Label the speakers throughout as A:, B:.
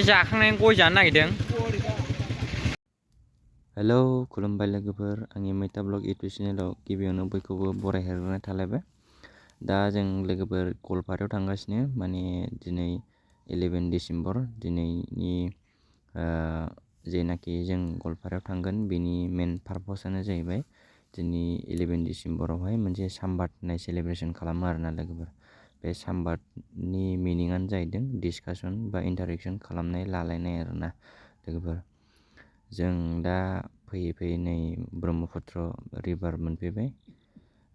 A: जाखांनानै गय जानो नागिरदों।
B: हेलौ खुलुमबाय लोगोफोर, आंनि मैथा ब्लग इउटुब चेनेलाव गिबियावनो बयखौबो बरायहरग्रोनाय थालायबाय। दा जों लोगोफोर गवालपारायाव थांगासिनो, माने दिनै 11 डिसेम्बर। दिनैनि जेनाखि जों गवालपारायाव थांगोन बेनि मेन पारपसानो जाहैबाय दिनै 11 डिसेम्बरावहाय मोनसे सामबाद होननाय सेलेब्रेसन खालामो आरोना लोगोफोर। बे सामबादनि मिनिङानो जाहैदों डिसकासन बा इन्टारेक्सन खालामनाय लालायनाय आरोना लोगोफोर। जों दा फैयै फैयै नै ब्रह्मपुत्र रिभार मोनफैबाय।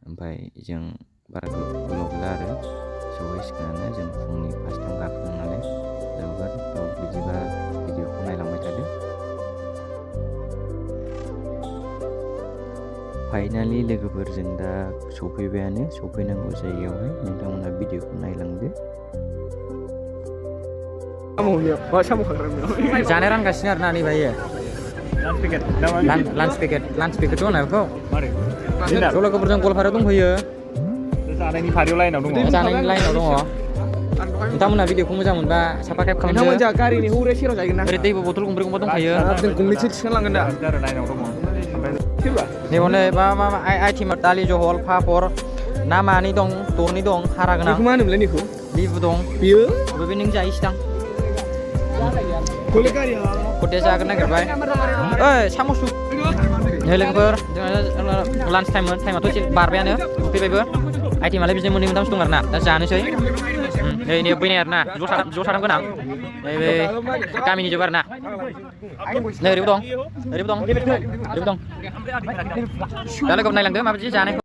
B: ओमफ्राय जों बारा गोलाव गैला आरो सहैसिगोनानो। जों फुंनि 5टायाव गाखोदों नालाय लोगोफोर। थ' बिदिबा भिडिअखौ नायलांबाय थादो। फाइनालि लोगोफोर जों दा सफैबायानो, सफैनांगौ जायगायावहाय। नोंथांमोना भिडिअखौ नायलांदो।
A: जानो रानगासिनो आरोना नै बायो लान्च पेकेट होनो बेखौ। लोगोफोरजों गवालपारायाव दंफैयो,
C: जानायनि फारियाव लाइनाव दङ।
A: जानायनि लाइनाव दङ। नोंथांमोना भिडिअखौ मोजां मोनबा साबस्क्राइब खालामदो।
C: नोंथांमोन गारिनि हौरे सेराव जाहैगोन ना?
A: ओरै दैबो बथल गंब्रै गंबा दंखायो।
C: जों गंनैसो थिखांलांगोन दा। लाइनाव दङ।
A: नैबावनो मा आइटेम दालि जहल पापर ना मानि दं, दरनै दं, हारा गोनां।
C: मा होनोमोनलाय बेखौ?
A: लिबु दं।
C: बियो
A: बबे नों जायोसै दां। खथे जागोन नागिरबाय। ओइ साम'स नै लोगोफोर, जोंहा लान्च टाइममोन, टाइमाथ' एसे बारबायानो फैबायबो। आइटेमालाय बिदिनो मोननै मोनथामसो दं आरोना, दा जानोसै। नै बैनाय आरोना ज' थानांगोन आं। नैबे गामिनि जोब आरोना। नै ओरैबो दं, ओरैबो दं, ओरैबो दं। दा लोगोफोर नायलांदो माबायदि जानायखौ।